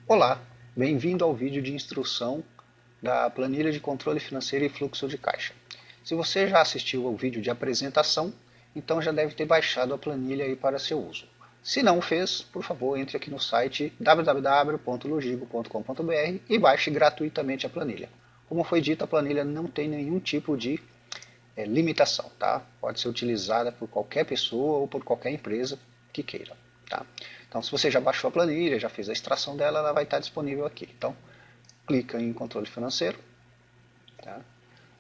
Olá, bem-vindo ao vídeo de instrução da planilha de controle financeiro e fluxo de caixa. Se você já assistiu ao vídeo de apresentação, então já deve ter baixado a planilha aí para seu uso. Se não fez, por favor, entre aqui no site www.logigo.com.br e baixe gratuitamente a planilha. Como foi dito, a planilha não tem nenhum tipo de limitação, tá? Pode ser utilizada por qualquer pessoa ou por qualquer empresa que queira, tá? Então, se você já baixou a planilha, já fez a extração dela, ela vai estar disponível aqui. Então, clica em controle financeiro, tá?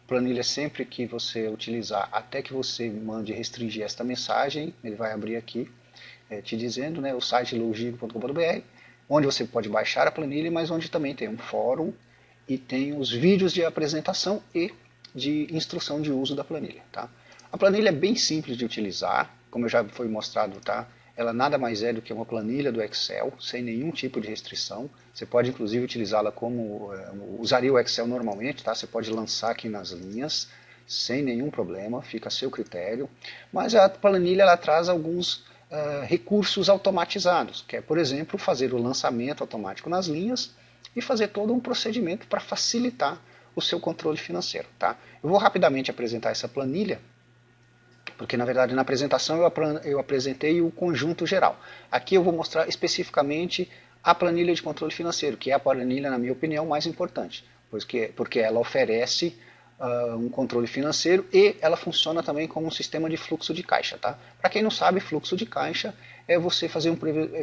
Planilha sempre que você utilizar, até que você mande restringir esta mensagem, ele vai abrir aqui te dizendo, né, o site logigo.com.br, onde você pode baixar a planilha, mas onde também tem um fórum e tem os vídeos de apresentação e de instrução de uso da planilha. Tá? A planilha é bem simples de utilizar, como já foi mostrado, tá? Ela nada mais é do que uma planilha do Excel, sem nenhum tipo de restrição. Você pode inclusive utilizá-la como usaria o Excel normalmente, tá? Você pode lançar aqui nas linhas, sem nenhum problema, fica a seu critério. Mas a planilha ela traz alguns recursos automatizados, que é, por exemplo, fazer o lançamento automático nas linhas e fazer todo um procedimento para facilitar o seu controle financeiro. Tá? Eu vou rapidamente apresentar essa planilha, porque na verdade na apresentação eu apresentei o conjunto geral. Aqui eu vou mostrar especificamente a planilha de controle financeiro, que é a planilha, na minha opinião, mais importante, porque ela oferece um controle financeiro e ela funciona também como um sistema de fluxo de caixa. Tá? Para quem não sabe, fluxo de caixa é você fazer um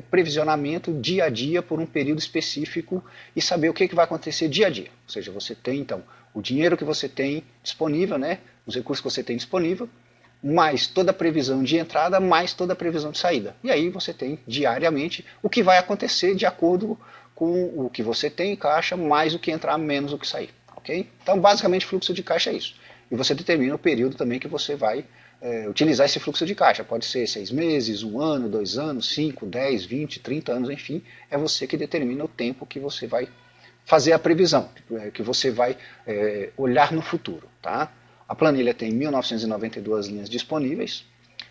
previsionamento dia a dia por um período específico e saber o que vai acontecer dia a dia. Ou seja, você tem então o dinheiro que você tem disponível, né, os recursos que você tem disponível, mais toda a previsão de entrada, mais toda a previsão de saída. E aí você tem diariamente o que vai acontecer de acordo com o que você tem em caixa, mais o que entrar, menos o que sair. Okay? Então, basicamente, fluxo de caixa é isso. E você determina o período também que você vai utilizar esse fluxo de caixa. Pode ser 6 meses, 1 ano, 2 anos, 5, 10, 20, 30 anos, enfim. É você que determina o tempo que você vai fazer a previsão, que você vai olhar no futuro. Tá? A planilha tem 1992 linhas disponíveis,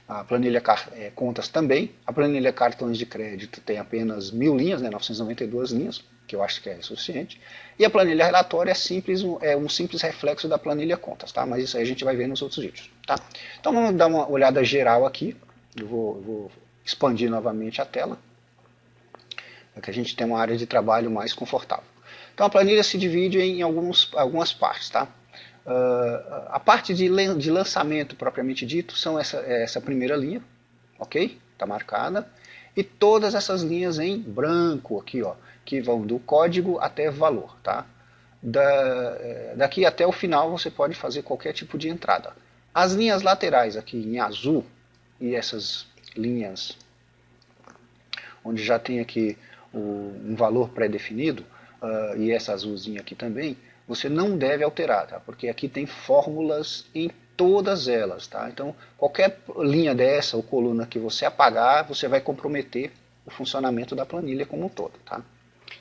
a planilha contas também, a planilha cartões de crédito tem apenas 1000 linhas, né, 992 linhas, que eu acho que é suficiente, e a planilha relatório é um simples reflexo da planilha contas, tá? Mas isso aí a gente vai ver nos outros vídeos. Tá? Então vamos dar uma olhada geral aqui, eu vou expandir novamente a tela, para que a gente tenha uma área de trabalho mais confortável. Então a planilha se divide em algumas partes. Tá? A parte de lançamento propriamente dito são essa primeira linha, ok? Está marcada. E todas essas linhas em branco aqui, ó, que vão do código até valor. Tá? Daqui até o final você pode fazer qualquer tipo de entrada. As linhas laterais aqui em azul e essas linhas onde já tem aqui um valor pré-definido, e essa azulzinha aqui também, você não deve alterar, tá? Porque aqui tem fórmulas em todas elas. Tá? Então, qualquer linha dessa ou coluna que você apagar, você vai comprometer o funcionamento da planilha como um todo. Tá?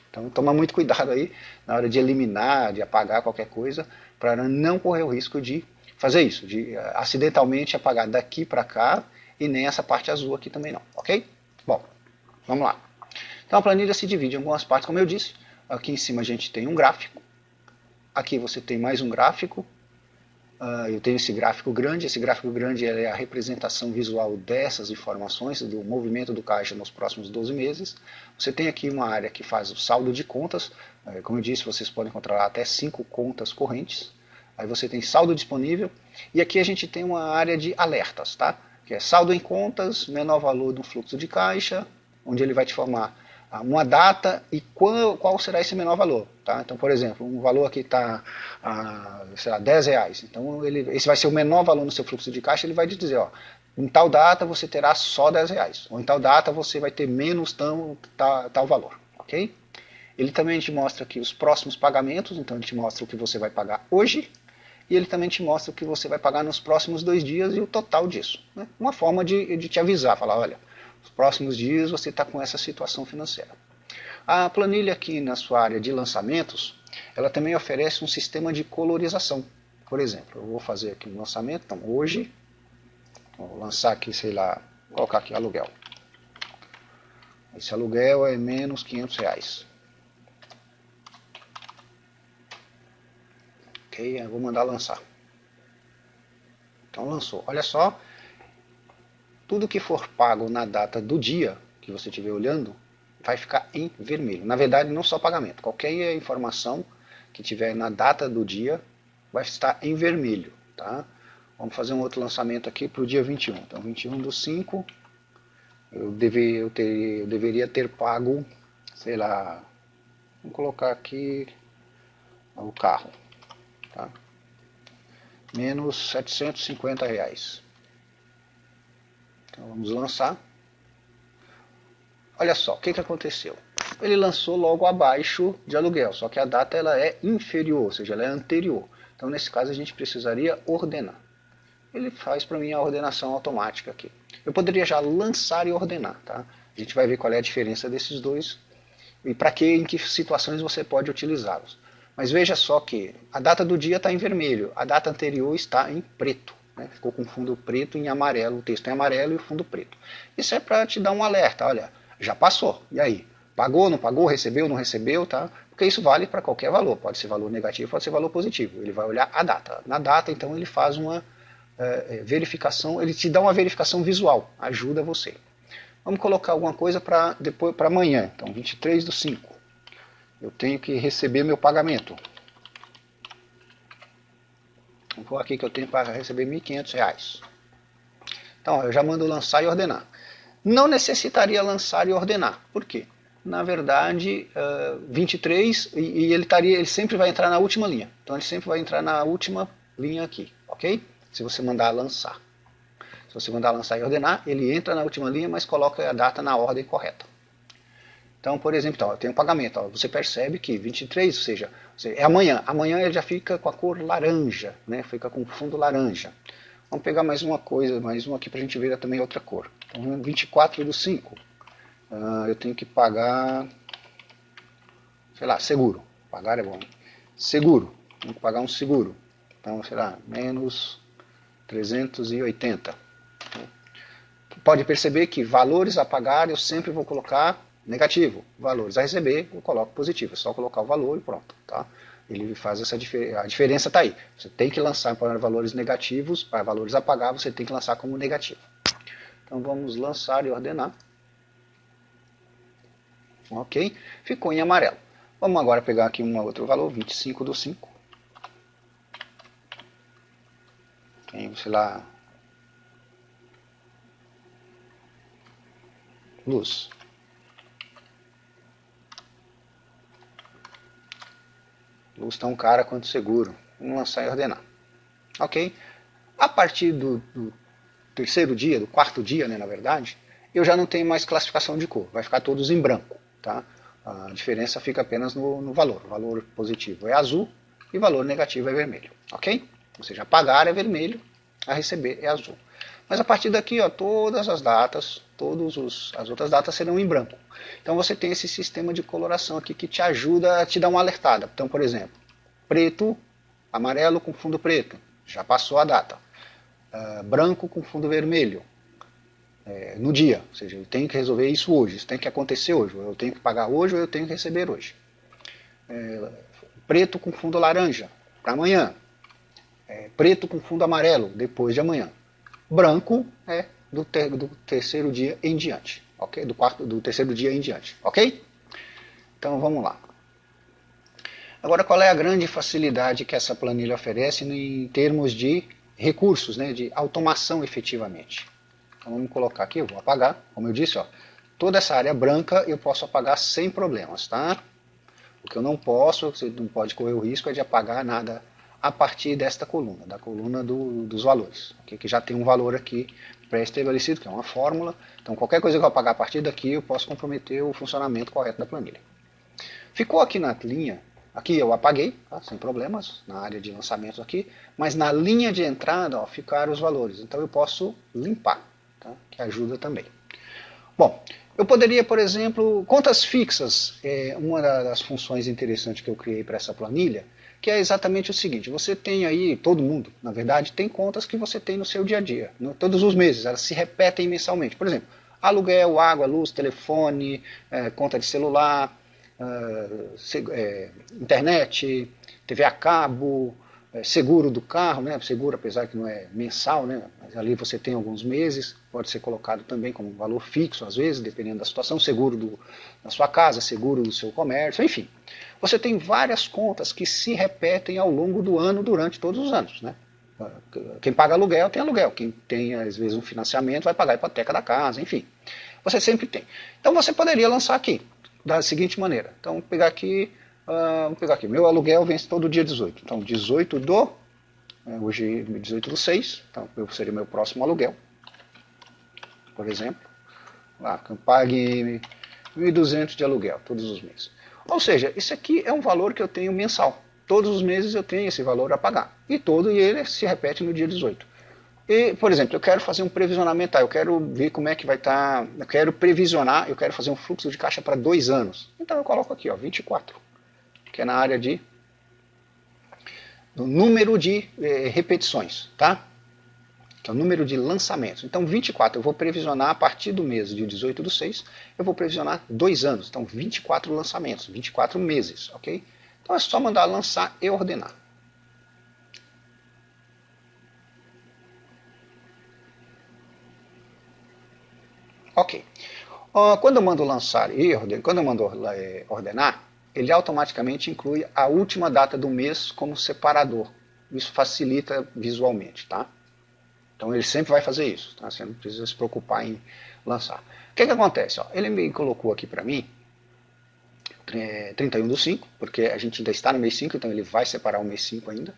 Então, toma muito cuidado aí na hora de eliminar, de apagar qualquer coisa, para não correr o risco de fazer isso, de acidentalmente apagar daqui para cá e nem essa parte azul aqui também não, ok? Bom, vamos lá. Então a planilha se divide em algumas partes, como eu disse. Aqui em cima a gente tem um gráfico. Aqui você tem mais um gráfico. Eu tenho esse gráfico grande. Esse gráfico grande é a representação visual dessas informações, do movimento do caixa nos próximos 12 meses. Você tem aqui uma área que faz o saldo de contas. Como eu disse, vocês podem controlar até 5 contas correntes. Aí você tem saldo disponível. E aqui a gente tem uma área de alertas, tá? Que é saldo em contas, menor valor do fluxo de caixa, onde ele vai te formar uma data e qual será esse menor valor. Tá? Então, por exemplo, um valor aqui está sei lá, R$10. Então, esse vai ser o menor valor no seu fluxo de caixa, ele vai te dizer, ó, em tal data você terá só R$10. Ou em tal data você vai ter menos tal valor. Ok? Ele também te mostra aqui os próximos pagamentos, então ele te mostra o que você vai pagar hoje, e ele também te mostra o que você vai pagar nos próximos 2 dias e o total disso. Né? Uma forma de te avisar, falar, olha, nos próximos dias você está com essa situação financeira. A planilha aqui na sua área de lançamentos, ela também oferece um sistema de colorização. Por exemplo, eu vou fazer aqui um lançamento, então hoje, vou lançar aqui, sei lá, vou colocar aqui aluguel. Esse aluguel é menos R$500. Ok, eu vou mandar lançar. Então lançou. Olha só, tudo que for pago na data do dia que você estiver olhando vai ficar em vermelho. Na verdade, não só pagamento. Qualquer informação que tiver na data do dia vai estar em vermelho. Tá? Vamos fazer um outro lançamento aqui para o dia 21. Então, 21/5, eu deveria ter pago, sei lá, vamos colocar aqui o carro. Tá? Menos R$ 750. Então vamos lançar. Olha só, o que aconteceu? Ele lançou logo abaixo de aluguel, só que a data ela é inferior, ou seja, ela é anterior. Então nesse caso a gente precisaria ordenar. Ele faz para mim a ordenação automática aqui. Eu poderia já lançar e ordenar, tá? A gente vai ver qual é a diferença desses dois e para que, em que situações você pode utilizá-los. Mas veja só que a data do dia está em vermelho, a data anterior está em preto. Né? Ficou com fundo preto em amarelo, o texto em amarelo e o fundo preto. Isso é para te dar um alerta, olha, já passou, e aí? Pagou, não pagou, recebeu, não recebeu, tá? Porque isso vale para qualquer valor, pode ser valor negativo, pode ser valor positivo. Ele vai olhar a data. Na data, então, ele faz uma verificação, ele te dá uma verificação visual, ajuda você. Vamos colocar alguma coisa para depois, para amanhã, então 23/5. Eu tenho que receber meu pagamento. Vou aqui que eu tenho para receber R$ 1.500. Então, eu já mando lançar e ordenar. Não necessitaria lançar e ordenar. Por quê? Na verdade, 23, e ele sempre vai entrar na última linha. Então, ele sempre vai entrar na última linha aqui, ok? Se você mandar lançar. Se você mandar lançar e ordenar, ele entra na última linha, mas coloca a data na ordem correta. Então, por exemplo, então, eu tenho um pagamento. Ó, você percebe que 23, ou seja, é amanhã. Amanhã ele já fica com a cor laranja, né? Fica com fundo laranja. Vamos pegar mais uma coisa, mais uma aqui para a gente ver também outra cor. Então, 24/5. Eu tenho que pagar, sei lá, seguro. Pagar é bom. Seguro. Tenho que pagar um seguro. Então, sei lá, menos 380. Pode perceber que valores a pagar eu sempre vou colocar negativo. Valores a receber eu coloco positivo. É só colocar o valor e pronto. Tá? Ele faz essa diferença. A diferença está aí. Você tem que lançar para valores negativos, para valores a pagar você tem que lançar como negativo. Então vamos lançar e ordenar. Ok? Ficou em amarelo. Vamos agora pegar aqui um outro valor, 25/5. Tem, sei lá, luz. Luz tão cara quanto seguro. Vamos lançar e ordenar. Ok? A partir do terceiro dia, do quarto dia, né, na verdade, eu já não tenho mais classificação de cor. Vai ficar todos em branco. Tá? A diferença fica apenas no valor. O valor positivo é azul e o valor negativo é vermelho. Ok? Ou seja, a pagar é vermelho, a receber é azul. Mas a partir daqui, ó, todas as datas, as outras datas serão em branco. Então você tem esse sistema de coloração aqui que te ajuda a te dar uma alertada. Então, por exemplo, preto, amarelo com fundo preto, já passou a data. Branco com fundo vermelho, no dia. Ou seja, eu tenho que resolver isso hoje, isso tem que acontecer hoje. Eu tenho que pagar hoje ou eu tenho que receber hoje. Preto com fundo laranja, para amanhã. Preto com fundo amarelo, depois de amanhã. Branco é do terceiro dia em diante, ok? Do terceiro dia em diante, ok? Então vamos lá. Agora, qual é a grande facilidade que essa planilha oferece em termos de recursos, né, de automação efetivamente? Então vamos colocar aqui, eu vou apagar, como eu disse, ó, toda essa área branca eu posso apagar sem problemas, tá? O que eu não posso, você não pode correr o risco é de apagar nada a partir desta coluna, da coluna dos valores, okay? Que já tem um valor aqui pré-estabelecido, que é uma fórmula. Então qualquer coisa que eu apagar a partir daqui, eu posso comprometer o funcionamento correto da planilha. Ficou aqui na linha, aqui eu apaguei, tá? Sem problemas, na área de lançamentos aqui, mas na linha de entrada ó, ficaram os valores, então eu posso limpar, tá? Que ajuda também. Bom, eu poderia, por exemplo, contas fixas, uma das funções interessantes que eu criei para essa planilha, que é exatamente o seguinte, você tem aí, todo mundo, na verdade, tem contas que você tem no seu dia a dia, todos os meses, elas se repetem mensalmente. Por exemplo, aluguel, água, luz, telefone, conta de celular, internet, TV a cabo, seguro do carro, né? Seguro apesar que não é mensal, né? Mas ali você tem alguns meses, pode ser colocado também como um valor fixo às vezes, dependendo da situação, seguro da sua casa, seguro do seu comércio, enfim. Você tem várias contas que se repetem ao longo do ano, durante todos os anos, né? Quem paga aluguel tem aluguel, quem tem às vezes um financiamento vai pagar a hipoteca da casa, enfim. Você sempre tem. Então você poderia lançar aqui, da seguinte maneira. Então vou pegar aqui, meu aluguel vence todo dia 18. Então 18 do, hoje 18 do 6, então seria meu próximo aluguel, por exemplo. Lá, que eu pague 1.200 de aluguel todos os meses. Ou seja, isso aqui é um valor que eu tenho mensal. Todos os meses eu tenho esse valor a pagar. E ele se repete no dia 18. E, por exemplo, eu quero fazer um previsionamento, eu quero ver como é que vai estar, eu quero previsionar, eu quero fazer um fluxo de caixa para 2 anos. Então eu coloco aqui, ó, 24, que é na área do número de repetições, tá? Que é o número de lançamentos. Então 24 eu vou previsionar a partir do mês de 18 do 6, eu vou previsionar 2 anos. Então 24 lançamentos, 24 meses, ok? Então é só mandar lançar e ordenar. Ok. Quando eu mando lançar e ordenar, quando eu mando ordenar, ele automaticamente inclui a última data do mês como separador. Isso facilita visualmente, tá? Então ele sempre vai fazer isso, tá? Você não precisa se preocupar em lançar. O que acontece? Ó, ele me colocou aqui para mim 31 do 5, porque a gente ainda está no mês 5, então ele vai separar o mês 5 ainda.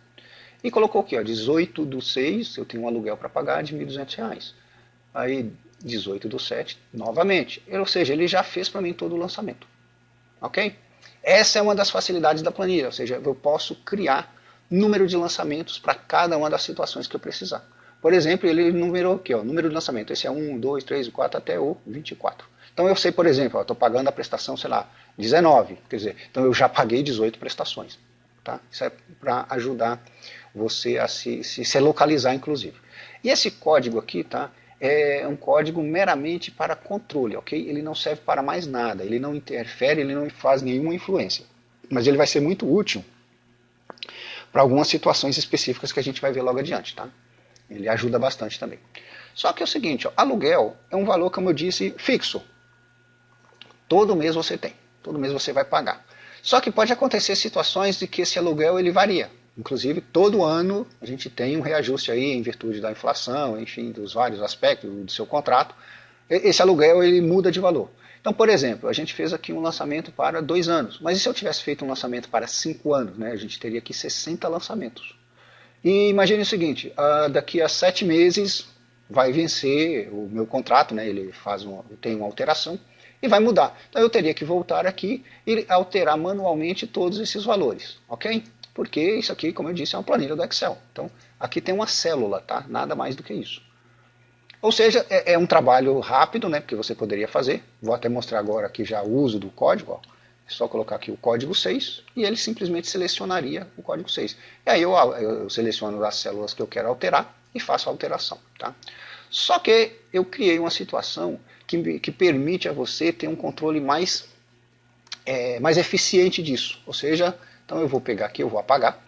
E colocou aqui, ó, 18 do 6, eu tenho um aluguel para pagar de R$ 1.200. Aí 18 do 7, novamente. Ou seja, ele já fez para mim todo o lançamento. Ok? Essa é uma das facilidades da planilha, ou seja, eu posso criar número de lançamentos para cada uma das situações que eu precisar. Por exemplo, ele numerou aqui, ó, número de lançamento. Esse é 1, 2, 3, 4 até o 24. Então eu sei, por exemplo, estou pagando a prestação, sei lá, 19. Quer dizer, então eu já paguei 18 prestações. Tá? Isso é para ajudar você a se localizar, inclusive. E esse código aqui, tá? É um código meramente para controle, ok? Ele não serve para mais nada, ele não interfere, ele não faz nenhuma influência. Mas ele vai ser muito útil para algumas situações específicas que a gente vai ver logo adiante, tá? Ele ajuda bastante também. Só que é o seguinte, ó, aluguel é um valor, como eu disse, fixo. Todo mês você tem, todo mês você vai pagar. Só que pode acontecer situações de que esse aluguel ele varia. Inclusive, todo ano a gente tem um reajuste aí em virtude da inflação, enfim, dos vários aspectos do seu contrato. Esse aluguel ele muda de valor. Então, por exemplo, a gente fez aqui um lançamento para 2 anos. Mas e se eu tivesse feito um lançamento para 5 anos? Né? A gente teria aqui 60 lançamentos. E imagine o seguinte, daqui a 7 meses vai vencer o meu contrato, né? Ele tem uma alteração e vai mudar. Então eu teria que voltar aqui e alterar manualmente todos esses valores, ok? Porque isso aqui, como eu disse, é uma planilha do Excel. Então aqui tem uma célula, tá? Nada mais do que isso. Ou seja, é um trabalho rápido, né? Porque você poderia fazer. Vou até mostrar agora aqui já o uso do código, ó. É só colocar aqui o código 6 e ele simplesmente selecionaria o código 6. E aí eu seleciono as células que eu quero alterar e faço a alteração. Tá? Só que eu criei uma situação que permite a você ter um controle mais eficiente disso. Ou seja, então eu vou pegar aqui, eu vou apagar.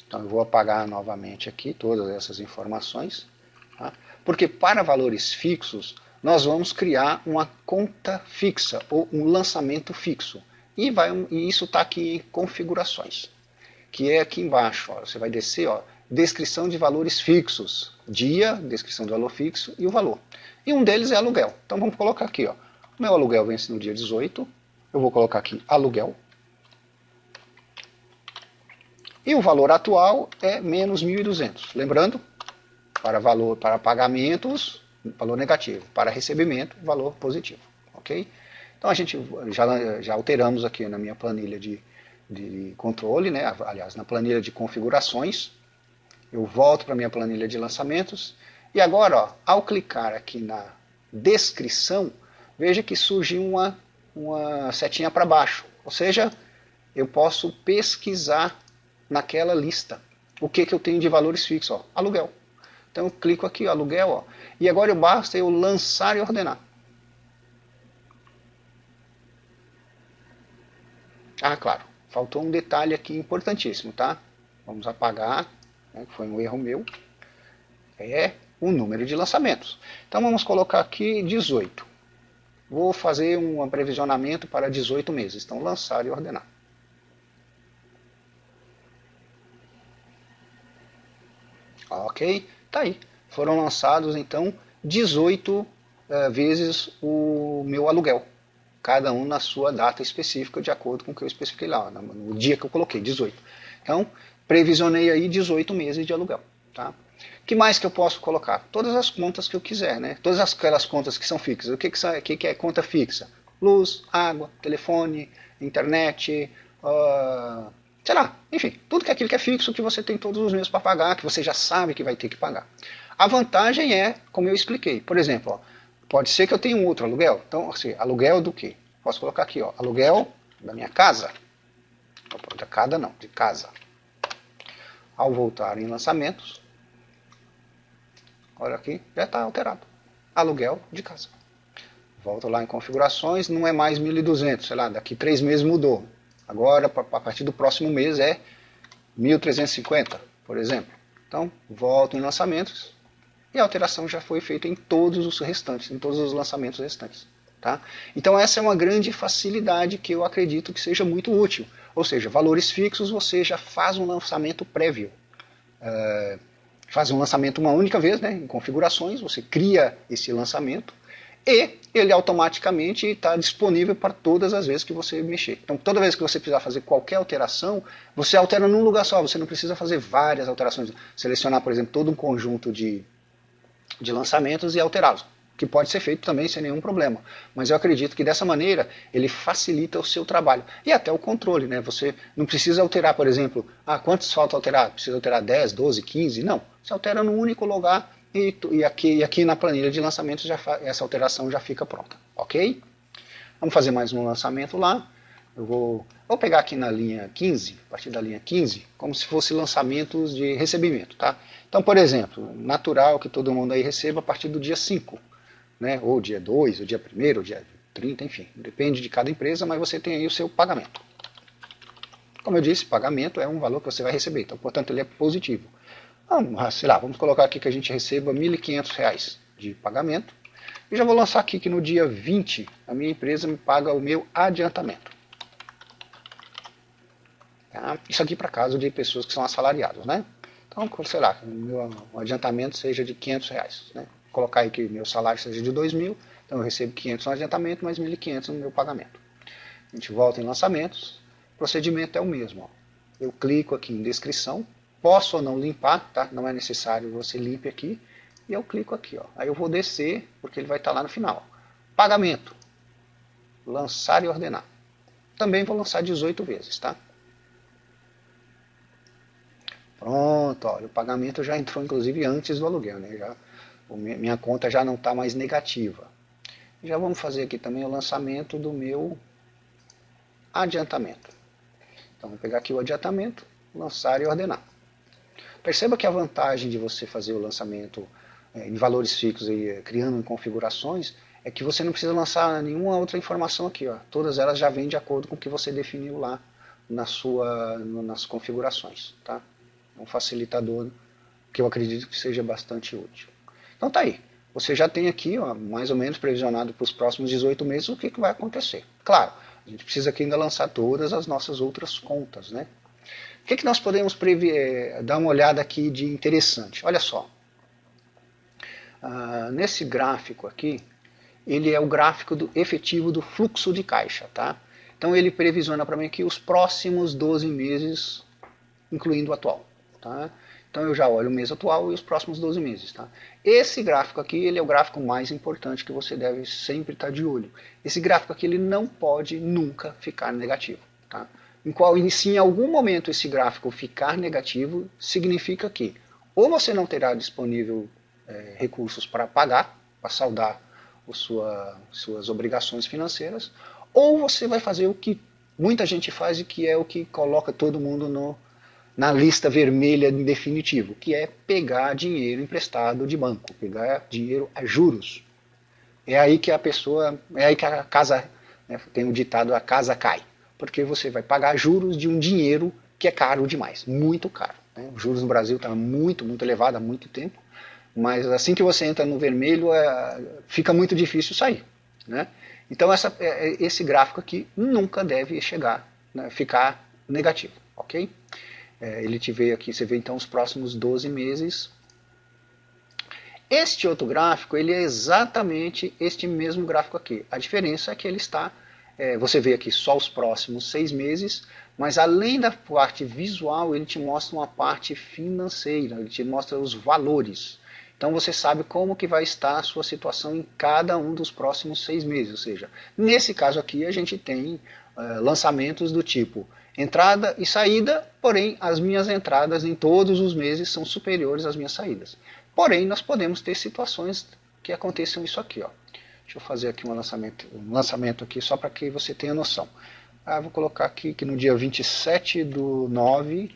Então eu vou apagar novamente aqui todas essas informações. Tá? Porque para valores fixos, nós vamos criar uma conta fixa ou um lançamento fixo. E isso está aqui em configurações, que é aqui embaixo. Ó, você vai descer, ó, descrição de valores fixos, dia, descrição do valor fixo e o valor. E um deles é aluguel. Então vamos colocar aqui, ó, meu aluguel vence no dia 18, eu vou colocar aqui aluguel. E o valor atual é menos 1.200. Lembrando, para pagamentos, valor negativo. Para recebimento, valor positivo. Ok? Então a gente já alteramos aqui na minha planilha de controle, né? Aliás, na planilha de configurações. Eu volto para a minha planilha de lançamentos. E agora, ó, ao clicar aqui na descrição, veja que surge uma setinha para baixo. Ou seja, eu posso pesquisar naquela lista o que eu tenho de valores fixos. Ó, aluguel. Então eu clico aqui, ó, aluguel, ó, e agora basta eu lançar e ordenar. Ah, claro, faltou um detalhe aqui importantíssimo, tá? Vamos apagar, né, que foi um erro meu. É o número de lançamentos. Então vamos colocar aqui 18. Vou fazer um previsionamento para 18 meses. Então lançar e ordenar. Ok? Tá aí. Foram lançados então 18 vezes o meu aluguel. Cada um na sua data específica, de acordo com o que eu especifiquei lá, no dia que eu coloquei, 18. Então, previsionei aí 18 meses de aluguel. Tá? Que mais que eu posso colocar? Todas as contas que eu quiser, né? Todas aquelas contas que são fixas. O que é conta fixa? Luz, água, telefone, internet, sei lá, enfim, tudo que é aquilo que é fixo, que você tem todos os meses para pagar, que você já sabe que vai ter que pagar. A vantagem é, como eu expliquei, por exemplo, ó, pode ser que eu tenha um outro aluguel. Então, assim, aluguel do quê? Posso colocar aqui, ó, aluguel da minha casa. De casa não, de casa. Ao voltar em lançamentos, olha aqui, já está alterado. Aluguel de casa. Volto lá em configurações, não é mais 1.200, sei lá, daqui 3 meses mudou. Agora, a partir do próximo mês é 1.350, por exemplo. Então, volto em lançamentos e a alteração já foi feita em todos os restantes, em todos os lançamentos restantes. Tá? Então, essa é uma grande facilidade que eu acredito que seja muito útil. Ou seja, valores fixos você já faz um lançamento prévio. Faz um lançamento uma única vez, né, em configurações, você cria esse lançamento e ele automaticamente está disponível para todas as vezes que você mexer. Então, toda vez que você precisar fazer qualquer alteração, você altera num lugar só, você não precisa fazer várias alterações. Selecionar, por exemplo, todo um conjunto de lançamentos e alterá-los, que pode ser feito também sem nenhum problema. Mas eu acredito que dessa maneira ele facilita o seu trabalho. E até o controle, né? Você não precisa alterar, por exemplo, quantos falta alterar? Precisa alterar 10, 12, 15? Não. Você altera num único lugar e aqui na planilha de lançamentos essa alteração já fica pronta. Ok? Vamos fazer mais um lançamento lá. Eu vou pegar aqui na linha 15, a partir da linha 15, como se fosse lançamentos de recebimento. Tá? Então, por exemplo, natural que todo mundo aí receba a partir do dia 5. Né? Ou dia 2, ou dia 1º, ou dia 30, enfim. Depende de cada empresa, mas você tem aí o seu pagamento. Como eu disse, pagamento é um valor que você vai receber, então, portanto, ele é positivo. Sei lá, vamos colocar aqui que a gente receba R$ 1.500 de pagamento. E já vou lançar aqui que no dia 20 a minha empresa me paga o meu adiantamento. Tá? Isso aqui para caso de pessoas que são assalariadas, né? Então, sei lá, o meu adiantamento seja de R$ 500, né? Vou colocar aí que meu salário seja de 2.000, então eu recebo 500 no adiantamento, mais 1.500 no meu pagamento. A gente volta em lançamentos, o procedimento é o mesmo. Ó. Eu clico aqui em descrição, posso ou não limpar, tá? Não é necessário você limpe aqui, e eu clico aqui. Ó. Aí eu vou descer, porque ele vai estar lá no final. Ó. Pagamento, lançar e ordenar. Também vou lançar 18 vezes, tá? Pronto, olha, o pagamento já entrou inclusive antes do aluguel, né? Minha conta já não está mais negativa. Já vamos fazer aqui também o lançamento do meu adiantamento. Então, vou pegar aqui o adiantamento, lançar e ordenar. Perceba que a vantagem de você fazer o lançamento em valores fixos, e criando em configurações, é que você não precisa lançar nenhuma outra informação aqui. Ó. Todas elas já vêm de acordo com o que você definiu lá nas configurações. Tá? É um facilitador que eu acredito que seja bastante útil. Então tá aí. Você já tem aqui, ó, mais ou menos previsionado para os próximos 18 meses o que vai acontecer. Claro, a gente precisa aqui ainda lançar todas as nossas outras contas, né? O que nós podemos dar uma olhada aqui de interessante? Olha só. Nesse gráfico aqui, ele é o gráfico efetivo do fluxo de caixa, tá? Então ele previsiona para mim aqui os próximos 12 meses, incluindo o atual, tá? Então eu já olho o mês atual e os próximos 12 meses. Tá? Esse gráfico aqui ele é o gráfico mais importante que você deve sempre estar de olho. Esse gráfico aqui ele não pode nunca ficar negativo. Tá? Se em algum momento esse gráfico ficar negativo, significa que ou você não terá disponível recursos para pagar, para saldar suas obrigações financeiras, ou você vai fazer o que muita gente faz e que é o que coloca todo mundo na lista vermelha em definitivo, que é pegar dinheiro emprestado de banco, pegar dinheiro a juros. É aí que a casa, né, tem o ditado, a casa cai. porque você vai pagar juros de um dinheiro que é caro demais, muito caro. Né? Os juros no Brasil estão muito, muito elevados há muito tempo, mas assim que você entra no vermelho, fica muito difícil sair. Né? Então esse gráfico aqui nunca deve chegar, né, ficar negativo, ok? Ele te veio aqui, você vê então os próximos 12 meses. Este outro gráfico, ele é exatamente este mesmo gráfico aqui. A diferença é que ele está, você vê aqui só os próximos 6 meses, mas além da parte visual, ele te mostra uma parte financeira, ele te mostra os valores. Então você sabe como que vai estar a sua situação em cada um dos próximos 6 meses. Ou seja, nesse caso aqui a gente tem lançamentos do tipo entrada e saída, porém as minhas entradas em todos os meses são superiores às minhas saídas. Porém, nós podemos ter situações que aconteçam isso aqui. Ó. Deixa eu fazer aqui um lançamento aqui só para que você tenha noção. Vou colocar aqui que no dia 27 do 9...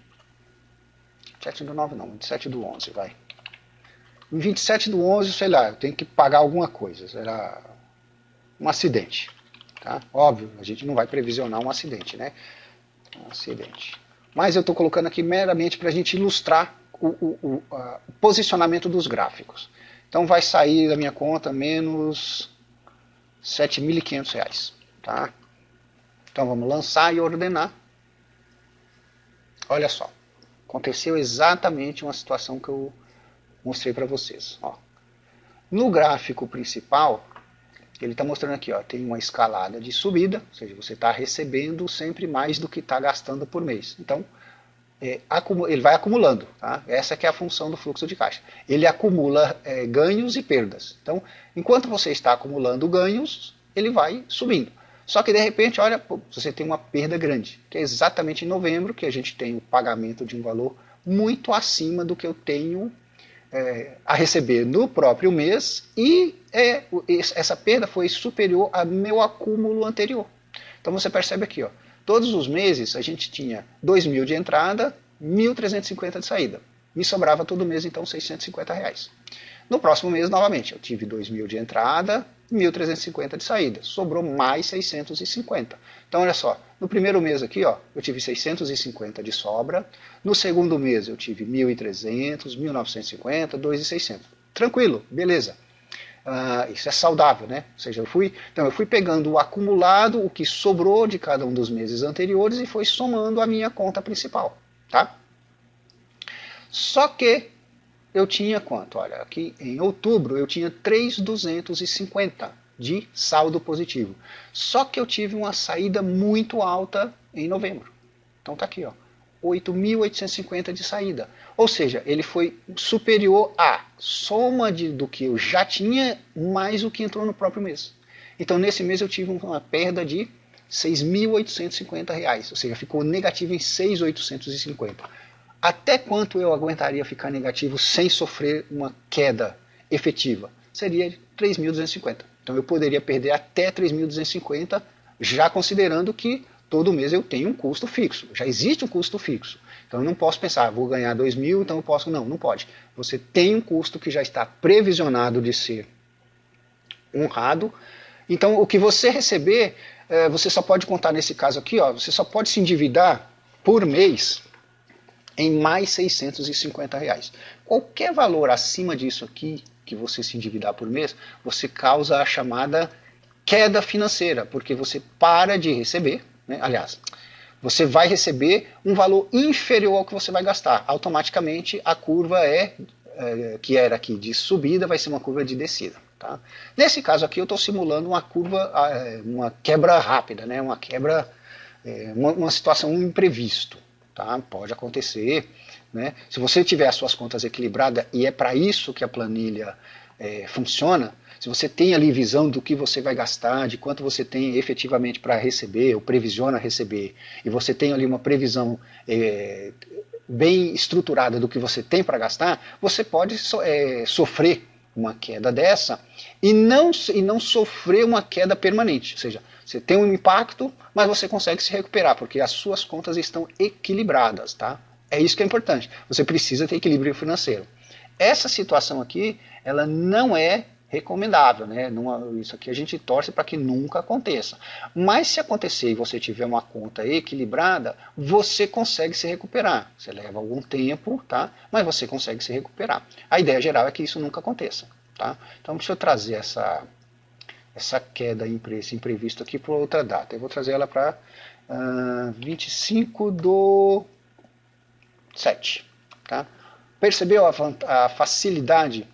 27 do 9 não, 27 do 11, vai. Em 27 do 11, sei lá, eu tenho que pagar alguma coisa. Era um acidente. Tá? Óbvio, a gente não vai previsionar um acidente, né? Um acidente. Mas eu estou colocando aqui meramente para a gente ilustrar o posicionamento dos gráficos. Então vai sair da minha conta menos R$ 7.500. Tá? Então vamos lançar e ordenar. Olha só. Aconteceu exatamente uma situação que eu mostrei para vocês. Ó. No gráfico principal, ele está mostrando aqui, ó, tem uma escalada de subida, ou seja, você está recebendo sempre mais do que está gastando por mês. Então, ele vai acumulando. Tá? Essa que é a função do fluxo de caixa. Ele acumula ganhos e perdas. Então, enquanto você está acumulando ganhos, ele vai subindo. Só que de repente, olha, você tem uma perda grande, que é exatamente em novembro, que a gente tem o pagamento de um valor muito acima do que eu tenho a receber no próprio mês, e essa perda foi superior ao meu acúmulo anterior. Então você percebe aqui, ó, todos os meses a gente tinha 2.000 de entrada, 1.350 de saída. Me sobrava todo mês então R$650. No próximo mês, novamente, eu tive 2.000 de entrada, 1.350 de saída. Sobrou mais 650. Então, olha só, no primeiro mês aqui, ó, eu tive 650 de sobra. No segundo mês, eu tive 1.300, 1.950, 2.600. Tranquilo, beleza. Isso é saudável, né? Ou seja, eu fui pegando o acumulado, o que sobrou de cada um dos meses anteriores e foi somando a minha conta principal. Tá? Só que eu tinha quanto? Olha, aqui em outubro eu tinha 3.250 de saldo positivo. Só que eu tive uma saída muito alta em novembro. Então tá aqui, ó, 8.850 de saída. Ou seja, ele foi superior à soma do que eu já tinha, mais o que entrou no próprio mês. Então nesse mês eu tive uma perda de R$ 6.850. Ou seja, ficou negativo em 6.850. Até quanto eu aguentaria ficar negativo sem sofrer uma queda efetiva? Seria 3.250. Então eu poderia perder até 3.250, já considerando que todo mês eu tenho um custo fixo. Já existe um custo fixo. Então eu não posso pensar, vou ganhar 2.000, então eu posso... Não pode. Você tem um custo que já está previsionado de ser honrado. Então o que você receber, você só pode contar nesse caso aqui, ó, você só pode se endividar por mês em mais R$650. Qualquer valor acima disso aqui, que você se endividar por mês, você causa a chamada queda financeira, porque você para de receber, né? Aliás, você vai receber um valor inferior ao que você vai gastar. Automaticamente a curva que era aqui de subida, vai ser uma curva de descida. Tá? Nesse caso aqui eu estou simulando uma curva, uma quebra rápida, né? Uma quebra, uma situação, um imprevisto. Tá? Pode acontecer, né? Se você tiver as suas contas equilibradas, e é para isso que a planilha funciona, se você tem ali visão do que você vai gastar, de quanto você tem efetivamente para receber, ou previsiona receber, e você tem ali uma previsão bem estruturada do que você tem para gastar, você pode sofrer uma queda dessa e não sofrer uma queda permanente. Ou seja, você tem um impacto, mas você consegue se recuperar, porque as suas contas estão equilibradas. Tá? É isso que é importante. Você precisa ter equilíbrio financeiro. Essa situação aqui, ela não é recomendável, né? Isso aqui a gente torce para que nunca aconteça. Mas se acontecer e você tiver uma conta equilibrada, você consegue se recuperar. Você leva algum tempo, tá? Mas você consegue se recuperar. A ideia geral é que isso nunca aconteça, tá? Então deixa eu trazer essa queda, esse imprevisto aqui para outra data. Eu vou trazer ela para 25/7. Tá? Percebeu a facilidade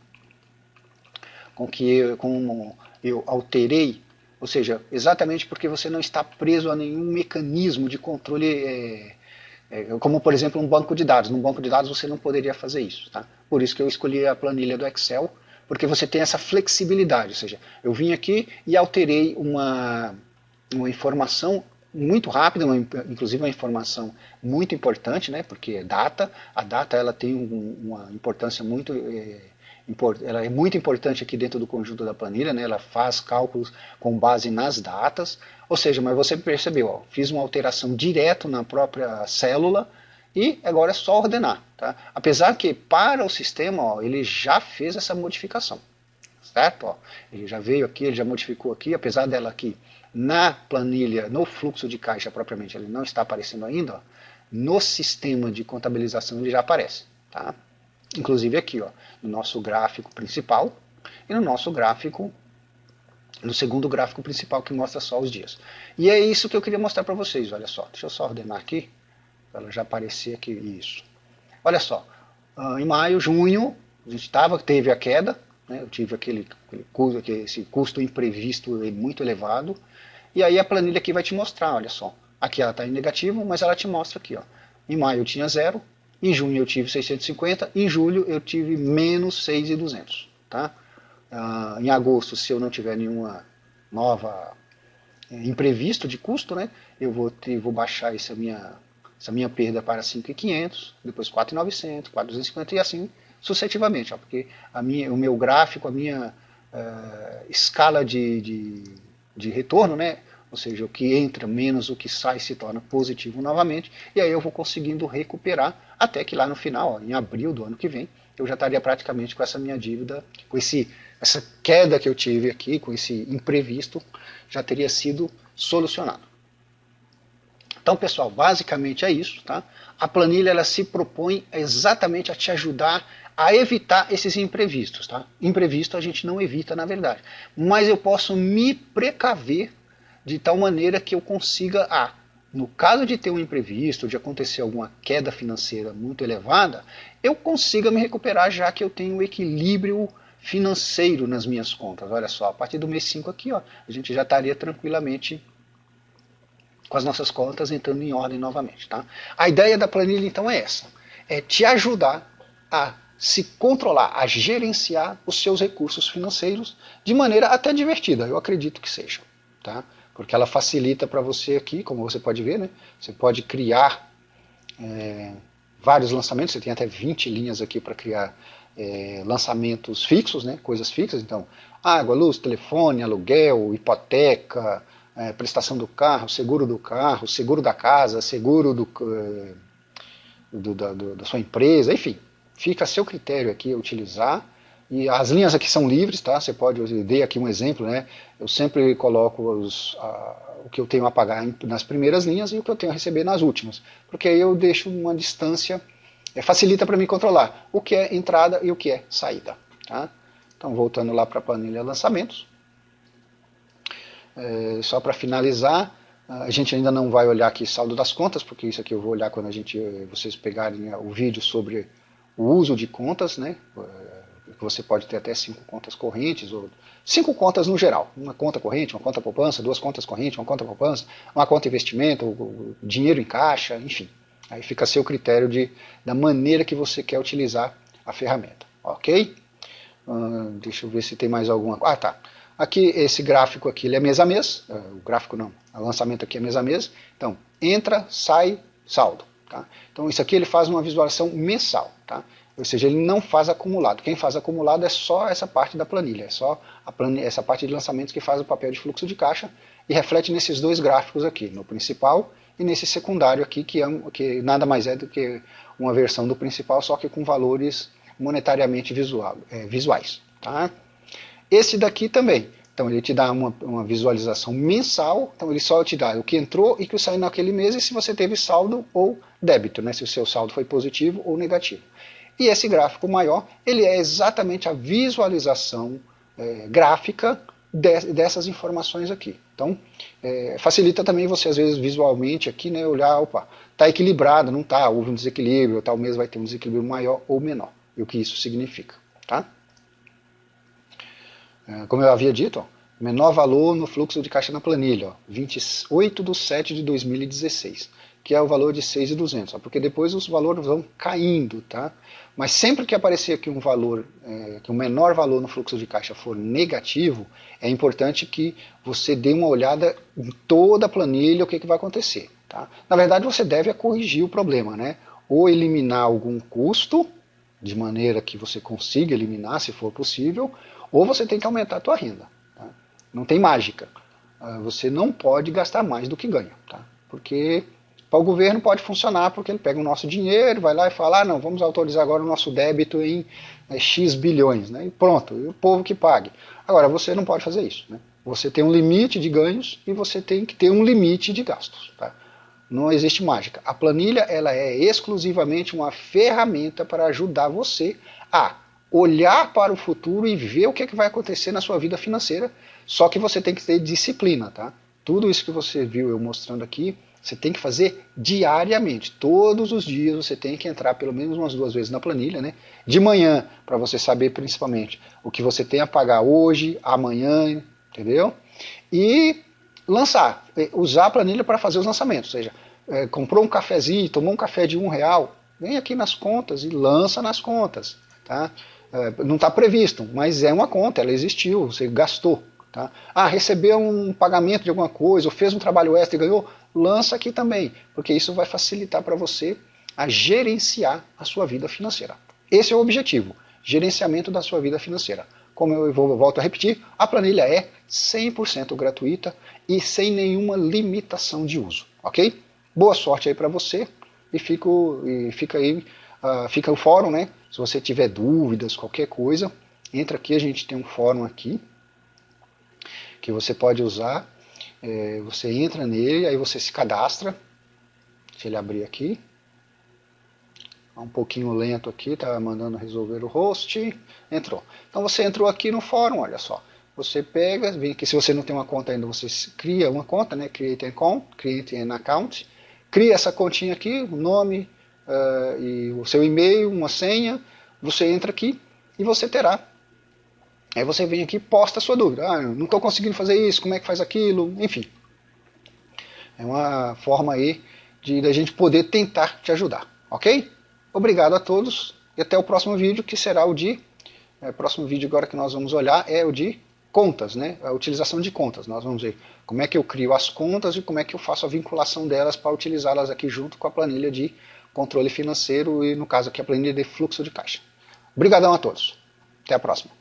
com que eu alterei? Ou seja, exatamente porque você não está preso a nenhum mecanismo de controle, como por exemplo um banco de dados. Num banco de dados você não poderia fazer isso. Tá? Por isso que eu escolhi a planilha do Excel, porque você tem essa flexibilidade. Ou seja, eu vim aqui e alterei uma informação muito rápida, inclusive uma informação muito importante, né, porque a data ela tem uma importância muito, ela é muito importante aqui dentro do conjunto da planilha, né, ela faz cálculos com base nas datas, ou seja, mas você percebeu, ó, fiz uma alteração direto na própria célula e agora é só ordenar. Tá? Apesar que para o sistema ó, ele já fez essa modificação. Certo? Ó, ele já veio aqui, ele já modificou aqui, apesar dela aqui na planilha, no fluxo de caixa propriamente, ele não está aparecendo ainda, ó, no sistema de contabilização ele já aparece. Tá? Inclusive aqui, ó, no nosso gráfico principal e no nosso gráfico, no segundo gráfico principal que mostra só os dias. E é isso que eu queria mostrar para vocês, olha só. Deixa eu só ordenar aqui, para ela já aparecer aqui, isso. Olha só, em maio, junho, a gente teve a queda, né, eu tive esse custo imprevisto muito elevado, e aí a planilha aqui vai te mostrar, olha só, aqui ela está em negativo, mas ela te mostra aqui, ó, em maio eu tinha 0, em junho eu tive 650, em julho eu tive menos 6.200, tá? Em agosto, se eu não tiver nenhuma nova imprevisto de custo, né, eu vou baixar essa minha perda para 5.500, depois 4.900, 4.250 e assim sucessivamente, ó, porque o meu gráfico, a minha escala de retorno, né, ou seja, o que entra menos o que sai se torna positivo novamente, e aí eu vou conseguindo recuperar até que lá no final, ó, em abril do ano que vem, eu já estaria praticamente com essa minha dívida, com essa queda que eu tive aqui, com esse imprevisto, já teria sido solucionado. Então, pessoal, basicamente é isso. Tá? A planilha ela se propõe exatamente a te ajudar a evitar esses imprevistos. Tá? Imprevisto a gente não evita, na verdade. Mas eu posso me precaver de tal maneira que eu consiga, no caso de ter um imprevisto, de acontecer alguma queda financeira muito elevada, eu consiga me recuperar já que eu tenho um equilíbrio financeiro nas minhas contas. Olha só, a partir do mês 5 aqui, ó, a gente já estaria tranquilamente com as nossas contas entrando em ordem novamente. Tá? A ideia da planilha então é essa, é te ajudar a se controlar, a gerenciar os seus recursos financeiros de maneira até divertida, eu acredito que seja. Tá? Porque ela facilita para você aqui, como você pode ver, né? Você pode criar vários lançamentos, você tem até 20 linhas aqui para criar lançamentos fixos, né? Coisas fixas, então água, luz, telefone, aluguel, hipoteca, prestação do carro, seguro da casa, seguro da sua empresa, enfim, fica a seu critério aqui utilizar. E as linhas aqui são livres, tá? Você pode, eu dei aqui um exemplo, né? Eu sempre coloco o que eu tenho a pagar nas primeiras linhas e o que eu tenho a receber nas últimas, porque aí eu deixo uma distância, facilita para mim controlar o que é entrada e o que é saída. Tá? Então, voltando lá para a planilha lançamentos, só para finalizar, a gente ainda não vai olhar aqui saldo das contas, porque isso aqui eu vou olhar quando vocês pegarem o vídeo sobre o uso de contas, né? Você pode ter até 5 contas correntes, ou 5 contas no geral, uma conta corrente, uma conta poupança, 2 contas correntes, uma conta poupança, uma conta investimento, dinheiro em caixa, enfim. Aí fica a seu critério da maneira que você quer utilizar a ferramenta, ok? Deixa eu ver se tem mais alguma coisa. Tá. Aqui, esse gráfico aqui, ele é mês a mês, o gráfico não, o lançamento aqui é mês a mês, então, entra, sai, saldo. Tá? Então, isso aqui ele faz uma visualização mensal, tá? Ou seja, ele não faz acumulado. Quem faz acumulado é só essa parte da planilha, é só essa parte de lançamentos que faz o papel de fluxo de caixa e reflete nesses dois gráficos aqui, no principal e nesse secundário aqui, que nada mais é do que uma versão do principal, só que com valores monetariamente visuais. Tá? Esse daqui também. Então ele te dá uma visualização mensal, então ele só te dá o que entrou e o que saiu naquele mês e se você teve saldo ou débito, né? Se o seu saldo foi positivo ou negativo. E esse gráfico maior, ele é exatamente a visualização gráfica dessas informações aqui. Então, facilita também você, às vezes, visualmente aqui, né, olhar, opa, está equilibrado, não está, houve um desequilíbrio, tal mês vai ter um desequilíbrio maior ou menor, e o que isso significa, tá? Como eu havia dito, ó, menor valor no fluxo de caixa na planilha, ó, 28/7/2016, que é o valor de 6.200, porque depois os valores vão caindo, tá? Mas sempre que aparecer aqui um valor, que o menor valor no fluxo de caixa for negativo, é importante que você dê uma olhada em toda a planilha, o que vai acontecer, tá? Na verdade, você deve corrigir o problema, né? Ou eliminar algum custo, de maneira que você consiga eliminar, se for possível, ou você tem que aumentar a tua renda. Tá? Não tem mágica. Você não pode gastar mais do que ganha. Tá? Porque para o governo pode funcionar, porque ele pega o nosso dinheiro, vai lá e fala, não, vamos autorizar agora o nosso débito em X bilhões. Né? E pronto, e o povo que pague. Agora, você não pode fazer isso. Né? Você tem um limite de ganhos e você tem que ter um limite de gastos. Tá? Não existe mágica. A planilha ela é exclusivamente uma ferramenta para ajudar você a olhar para o futuro e ver o que vai acontecer na sua vida financeira, só que você tem que ter disciplina, tá? Tudo isso que você viu eu mostrando aqui, você tem que fazer diariamente, todos os dias você tem que entrar pelo menos umas 2 vezes na planilha, né? De manhã, para você saber principalmente o que você tem a pagar hoje, amanhã, entendeu? E lançar, usar a planilha para fazer os lançamentos, ou seja, comprou um cafezinho, tomou um café de R$1, vem aqui nas contas e lança nas contas, tá? Não está previsto, mas é uma conta, ela existiu, você gastou. Tá? Recebeu um pagamento de alguma coisa, ou fez um trabalho extra e ganhou, lança aqui também, porque isso vai facilitar para você a gerenciar a sua vida financeira. Esse é o objetivo, gerenciamento da sua vida financeira. Como eu volto a repetir, a planilha é 100% gratuita e sem nenhuma limitação de uso, ok? Boa sorte aí para você e fica o fórum, né? Se você tiver dúvidas, qualquer coisa, entra aqui, a gente tem um fórum aqui, que você pode usar, você entra nele, aí você se cadastra, deixa ele abrir aqui, um pouquinho lento aqui, tá mandando resolver o host, entrou. Então você entrou aqui no fórum, olha só, você pega, vem aqui, se você não tem uma conta ainda, você cria uma conta, né? Create an account, cria essa continha aqui, o nome, e o seu e-mail, uma senha, você entra aqui e você terá. Aí você vem aqui e posta a sua dúvida. Não estou conseguindo fazer isso, como é que faz aquilo, enfim. É uma forma aí de a gente poder tentar te ajudar, ok? Obrigado a todos e até o próximo vídeo, que será o de... O próximo vídeo agora que nós vamos olhar é o de contas, né? A utilização de contas. Nós vamos ver como é que eu crio as contas e como é que eu faço a vinculação delas para utilizá-las aqui junto com a planilha de controle financeiro e, no caso aqui, a planilha de fluxo de caixa. Obrigadão a todos. Até a próxima.